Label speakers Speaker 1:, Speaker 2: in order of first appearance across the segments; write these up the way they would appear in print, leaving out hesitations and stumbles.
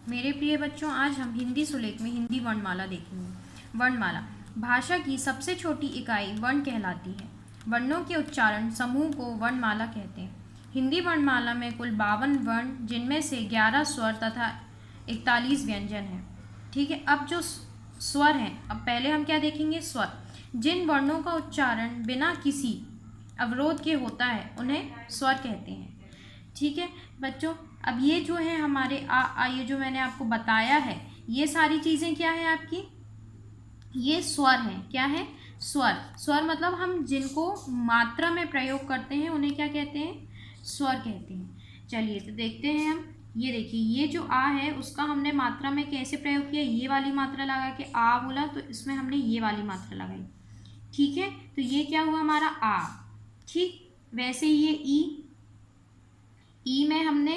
Speaker 1: मेरे प्रिय बच्चों, आज हम हिंदी सुलेख में हिंदी वर्णमाला देखेंगे। वर्णमाला भाषा की सबसे छोटी इकाई वर्ण कहलाती है। वर्णों के उच्चारण समूह को वर्णमाला कहते हैं। हिंदी वर्णमाला में कुल 52 वर्ण, जिनमें से 11 स्वर तथा 41 व्यंजन हैं। ठीक है, अब जो स्वर हैं, अब पहले हम क्या देखेंगे? स्वर। जिन वर्णों का उच्चारण बिना किसी अवरोध के होता है उन्हें स्वर कहते हैं। ठीक है बच्चों, अब ये जो है हमारे ये जो मैंने आपको बताया है, ये सारी चीज़ें क्या है आपकी? ये स्वर हैं। क्या है? स्वर। स्वर मतलब हम जिनको मात्रा में प्रयोग करते हैं उन्हें क्या कहते हैं? स्वर कहते हैं। चलिए तो देखते हैं हम। ये देखिए, ये जो आ है उसका हमने मात्रा में कैसे प्रयोग किया? ये वाली मात्रा लगा के आ बोला, तो इसमें हमने ये वाली मात्रा लगाई। ठीक है, तो ये क्या हुआ हमारा? आ। ठीक, वैसे ही ये ई में हमने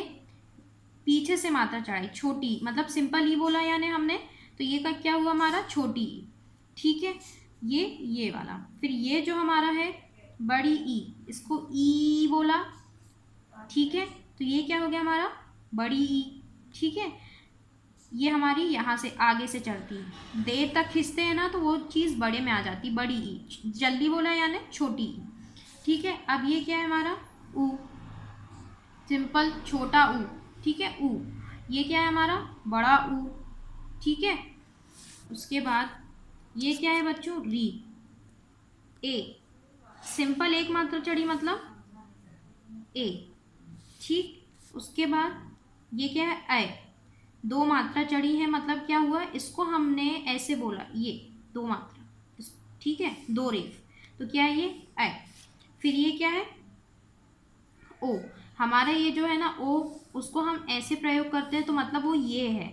Speaker 1: पीछे से मात्रा चढ़ाई, छोटी, मतलब सिंपल ई बोला यानी हमने, तो ये का क्या हुआ हमारा? छोटी ई। ठीक है, ये वाला। फिर ये जो हमारा है बड़ी ई, इसको ई बोला। ठीक है, तो ये क्या हो गया हमारा? बड़ी ई। ठीक है, ये हमारी यहाँ से आगे से चलती है, देर तक खींचते हैं ना तो वो चीज़ बड़े में आ जाती, बड़ी ई। जल्दी बोला यानी छोटी ई। ठीक है, अब ये क्या है हमारा? ऊ, सिंपल छोटा ऊ। ठीक है, ऊ। ये क्या है हमारा? बड़ा ऊ। ठीक है, उसके बाद ये क्या है बच्चों? री। ए, सिंपल एक मात्रा चढ़ी मतलब ए। ठीक, उसके बाद ये क्या है? ए, दो मात्रा चढ़ी है मतलब क्या हुआ? इसको हमने ऐसे बोला, ये दो मात्रा। ठीक है, दो रेफ, तो क्या है ये? ए। फिर ये क्या है? ओ। हमारा ये जो है ना ओ, उसको हम ऐसे प्रयोग करते हैं तो मतलब वो ये है।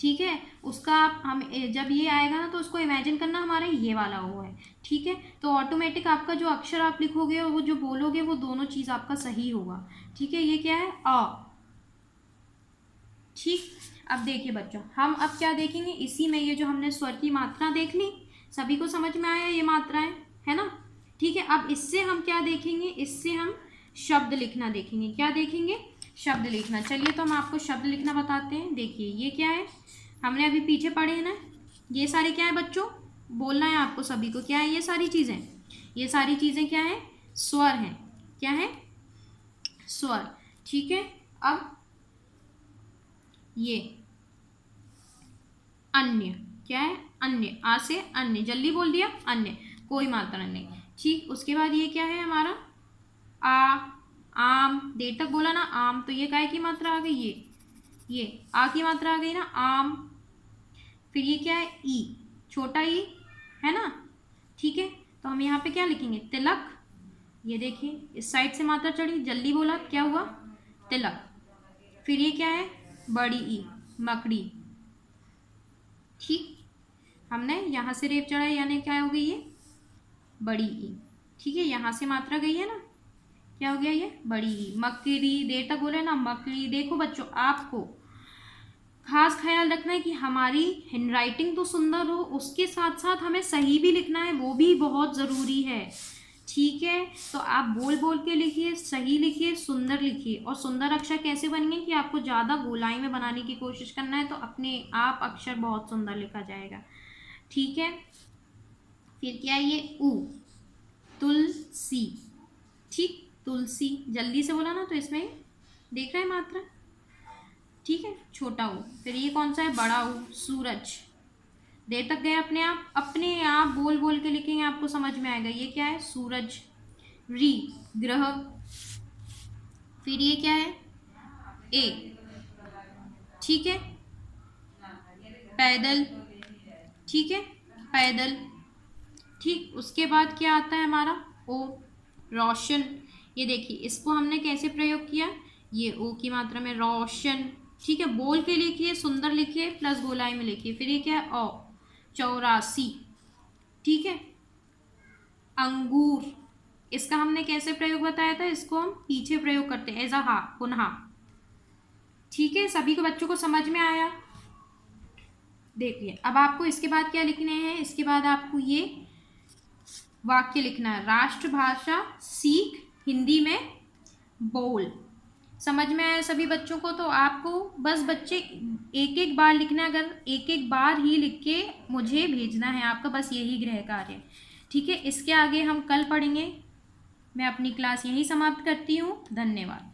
Speaker 1: ठीक है, उसका आप हम जब ये आएगा ना तो उसको इमेजिन करना हमारा ये वाला ओ है। ठीक है, तो ऑटोमेटिक आपका जो अक्षर आप लिखोगे और वो जो बोलोगे वो दोनों चीज़ आपका सही होगा। ठीक है, ये क्या है? अ। ठीक, अब देखिए बच्चों, हम अब क्या देखेंगे? इसी में ये जो हमने स्वर की मात्रा देख ली, सभी को समझ में आया ये मात्राएं, है ना? ठीक है, अब इससे हम क्या देखेंगे? इससे हम शब्द लिखना देखेंगे। क्या देखेंगे? शब्द लिखना। चलिए तो हम आपको शब्द लिखना बताते हैं। देखिए ये क्या है, हमने अभी पीछे पढ़े हैं ना, ये सारे क्या है बच्चों? बोलना है आपको सभी को। क्या है ये सारी चीज़ें? ये सारी चीज़ें क्या है? स्वर हैं। क्या है? स्वर। ठीक है, अब ये अन्य। क्या है? अन्य। आ से अन्य, जल्दी बोल दिया, अन्य, कोई मात्रा नहीं। ठीक, उसके बाद ये क्या है हमारा? आ, आम, देर तक बोला ना आम, तो ये काय की मात्रा आ गई? ये आ की मात्रा आ गई ना, आम। फिर ये क्या है? ई, छोटा ई, है ना? ठीक है, तो हम यहाँ पे क्या लिखेंगे? तिलक। ये देखिए इस साइड से मात्रा चढ़ी, जल्दी बोला, क्या हुआ? तिलक। फिर ये क्या है? बड़ी ई, मकड़ी। ठीक, हमने यहाँ से रेप चढ़ा यानी क्या हो गई? ये बड़ी ई। ठीक है, यहाँ से मात्रा गई है ना, क्या हो गया? ये बड़ी ई। मकड़ी, देर तक बोले ना मकड़ी। देखो बच्चों, आपको खास ख्याल रखना है कि हमारी हैंडराइटिंग तो सुंदर हो, उसके साथ साथ हमें सही भी लिखना है, वो भी बहुत ज़रूरी है। ठीक है, तो आप बोल बोल के लिखिए, सही लिखिए, सुंदर लिखिए। और सुंदर अक्षर कैसे बनेंगे कि आपको ज़्यादा गोलाई में बनाने की कोशिश करना है, तो अपने आप अक्षर बहुत सुंदर लिखा जाएगा। ठीक है, फिर क्या है? ये ऊ, तुलसी। ठीक, तुलसी, जल्दी से बोला ना तो इसमें देख रहे हैं मात्रा। ठीक है, छोटा ऊ। फिर ये कौन सा है? बड़ा ऊ, सूरज। देर तक गए, अपने आप बोल बोल के लिखेंगे, आपको समझ में आएगा। ये क्या है? सूरज। री, ग्रह। फिर ये क्या है? ए। ठीक है, पैदल। ठीक है, पैदल। ठीक, उसके बाद क्या आता है हमारा? ओ, रोशन। ये देखिए इसको हमने कैसे प्रयोग किया? ये ओ की मात्रा में रोशन। ठीक है, बोल के लिखिए, सुंदर लिखिए, प्लस गोलाई में लिखिए। फिर ये क्या है? ओ, 84। ठीक है, अंगूर। इसका हमने कैसे प्रयोग बताया था? इसको हम पीछे प्रयोग करते हैं, एज अ हा, पुनः। ठीक है, सभी को बच्चों को समझ में आया? देखिए अब आपको इसके बाद क्या लिखने हैं? इसके बाद आपको ये वाक्य लिखना है, राष्ट्रभाषा सीख, हिंदी में बोल। समझ में आया सभी बच्चों को? तो आपको बस बच्चे एक एक बार लिखना है, अगर एक एक बार ही लिख के मुझे भेजना है, आपका बस यही गृह कार्य। ठीक है, इसके आगे हम कल पढ़ेंगे। मैं अपनी क्लास यहीं समाप्त करती हूँ। धन्यवाद।